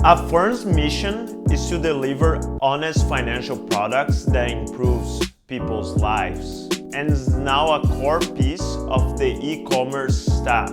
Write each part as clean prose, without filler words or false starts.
Affirm's mission is to deliver honest financial products that improves people's lives and is now a core piece of the e-commerce stack.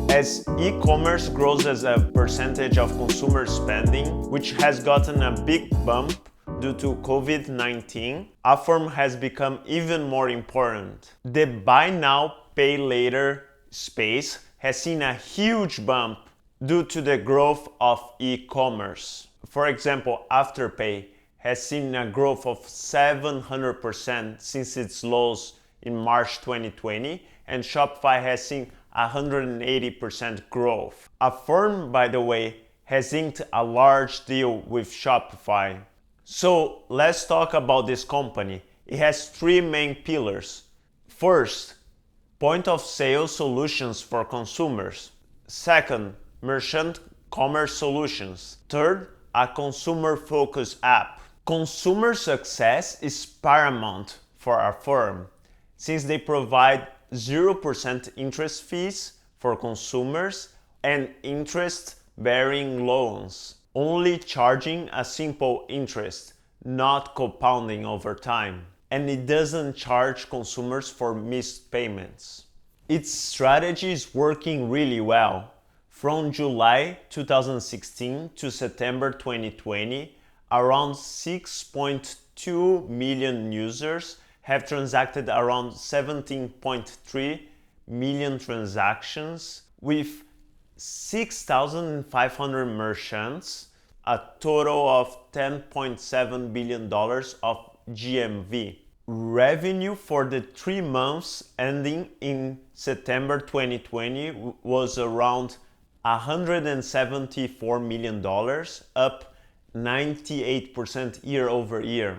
As e-commerce grows as a percentage of consumer spending, which has gotten a big bump due to COVID-19, Affirm has become even more important. The buy now, pay later space has seen a huge bump due to the growth of e-commerce. For example, Afterpay has seen a growth of 700% since its lows in March 2020, and Shopify has seen 180% growth. Affirm, by the way, has inked a large deal with Shopify. So let's talk about this company. It has three main pillars. First, point of sale solutions for consumers. Second, merchant commerce solutions. Third, a consumer-focused app. Consumer success is paramount for Affirm, since they provide 0% interest fees for consumers and interest-bearing loans, only charging a simple interest, not compounding over time. And it doesn't charge consumers for missed payments. Its strategy is working really well. From July 2016 to September 2020, around 6.2 million users have transacted around 17.3 million transactions with 6,500 merchants, a total of $10.7 billion of GMV. Revenue for the 3 months ending in September 2020 was around $174 million, up 98% year over year.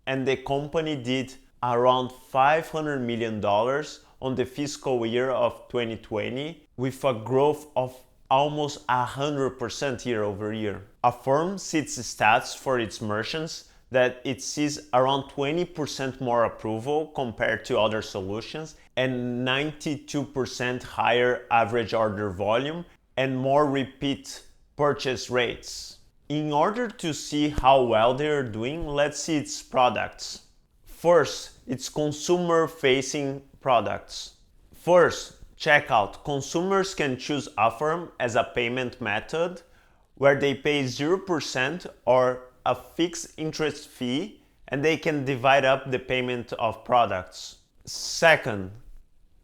And the company did around $500 million on the fiscal year of 2020 with a growth of almost 100% year over year. Affirm sees stats for its merchants that it sees around 20% more approval compared to other solutions and 92% higher average order volume and more repeat purchase rates. In order to see how well they are doing, let's see its products. First, its consumer-facing products. First, checkout. Consumers can choose Affirm as a payment method where they pay 0% or a fixed interest fee, and they can divide up the payment of products. Second,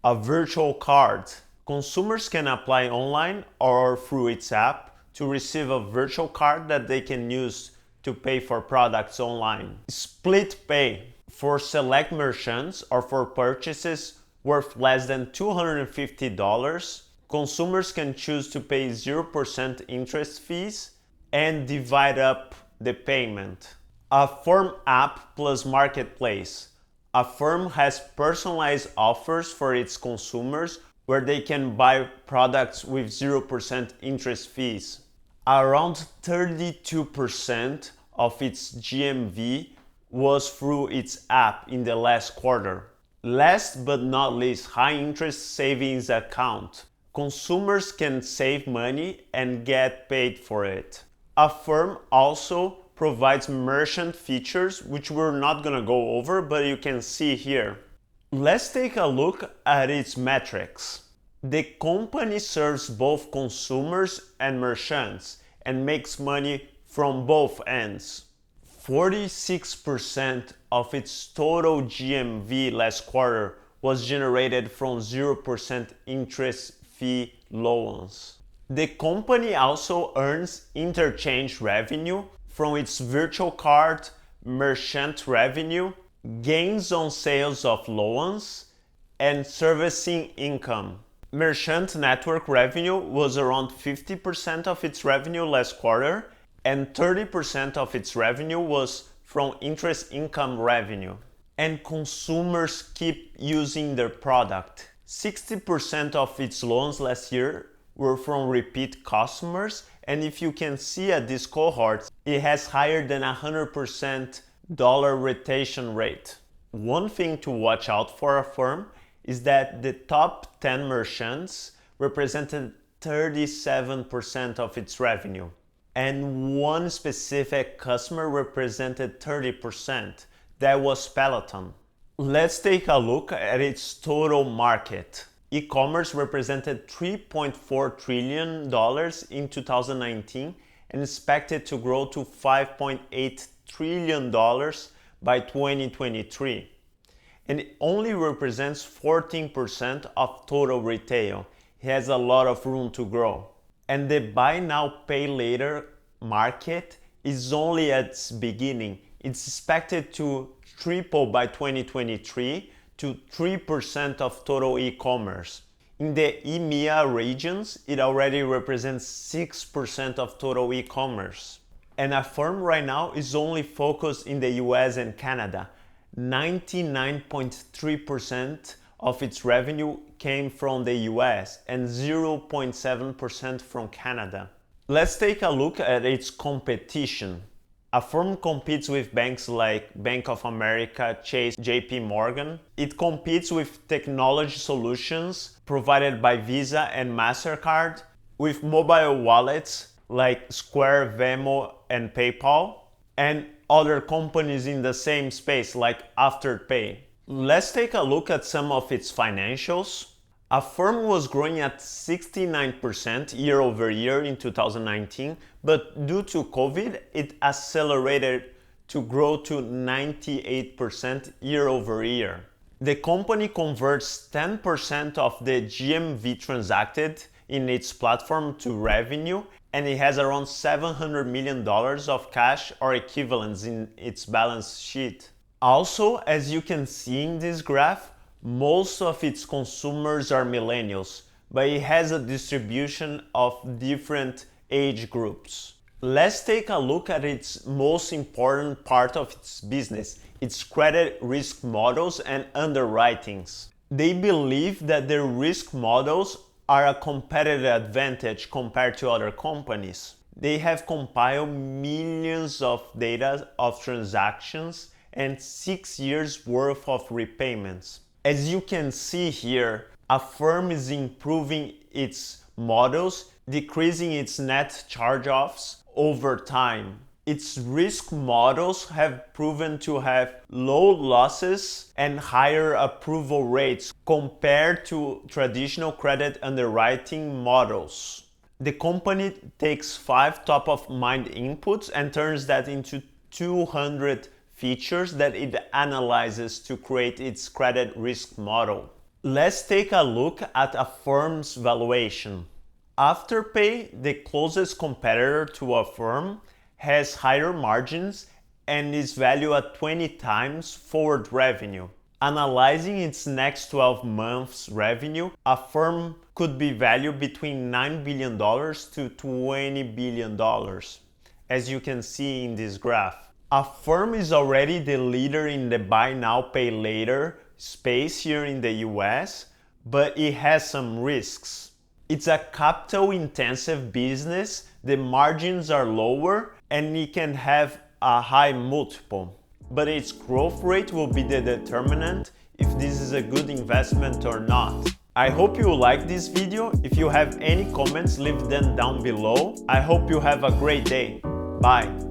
a virtual card. Consumers can apply online or through its app to receive a virtual card that they can use to pay for products online. Split pay. For select merchants or for purchases worth less than $250, consumers can choose to pay 0% interest fees and divide up the payment. Affirm app plus marketplace. Affirm has personalized offers for its consumers where they can buy products with 0% interest fees. Around 32% of its GMV was through its app in the last quarter. Last but not least, high interest savings account. Consumers can save money and get paid for it. Affirm also provides merchant features, which we're not gonna go over, but you can see here. Let's take a look at its metrics. The company serves both consumers and merchants and makes money from both ends. 46% of its total GMV last quarter was generated from 0% interest fee loans. The company also earns interchange revenue from its virtual card, merchant revenue, gains on sales of loans, and servicing income. Merchant network revenue was around 50% of its revenue last quarter, and 30% of its revenue was from interest income revenue. And consumers keep using their product. 60% of its loans last year were from repeat customers, and if you can see at this cohort, it has higher than 100% dollar retention rate. One thing to watch out for Affirm is that the top 10 merchants represented 37% of its revenue. and one specific customer represented 30%. That was Peloton. Let's take a look at its total market. E-commerce represented $3.4 trillion in 2019 and expected to grow to $5.8 trillion by 2023. And it only represents 14% of total retail. It has a lot of room to grow. And the buy now, pay later market is only at its beginning. It's expected to triple by 2023 to 3% of total e-commerce. In the EMEA regions, it already represents 6% of total e-commerce. And Affirm right now is only focused in the US and Canada. 99.3% of its revenue came from the US and 0.7% from Canada. Let's take a look at its competition. Affirm competes with banks like Bank of America, Chase, JP Morgan. It competes with technology solutions provided by Visa and MasterCard, with mobile wallets like Square, Venmo, and PayPal, and other companies in the same space like Afterpay. Let's take a look at some of its financials. Affirm was growing at 69% year over year in 2019, but due to COVID, it accelerated to grow to 98% year over year. The company converts 10% of the GMV transacted in its platform to revenue, and it has around $700 million of cash or equivalents in its balance sheet. Also, as you can see in this graph, most of its consumers are millennials, but it has a distribution of different age groups. Let's take a look at its most important part of its business, its credit risk models and underwritings. They believe that their risk models are a competitive advantage compared to other companies. They have compiled millions of data of transactions and 6 years worth of repayments. As you can see here, Affirm is improving its models, decreasing its net charge-offs over time. Its risk models have proven to have low losses and higher approval rates compared to traditional credit underwriting models. The company takes 5 top-of-mind inputs and turns that into 200 features that it analyzes to create its credit risk model. Let's take a look at Affirm's valuation. Afterpay, the closest competitor to Affirm, has higher margins and is valued at 20 times forward revenue. Analyzing its next 12 months revenue, Affirm could be valued between $9 billion to $20 billion, as you can see in this graph. Affirm is already the leader in the buy now, pay later space here in the US, but it has some risks. It's a capital intensive business, the margins are lower, and it can have a high multiple. But its growth rate will be the determinant if this is a good investment or not. I hope you liked this video. If you have any comments, leave them down below. I hope you have a great day. Bye.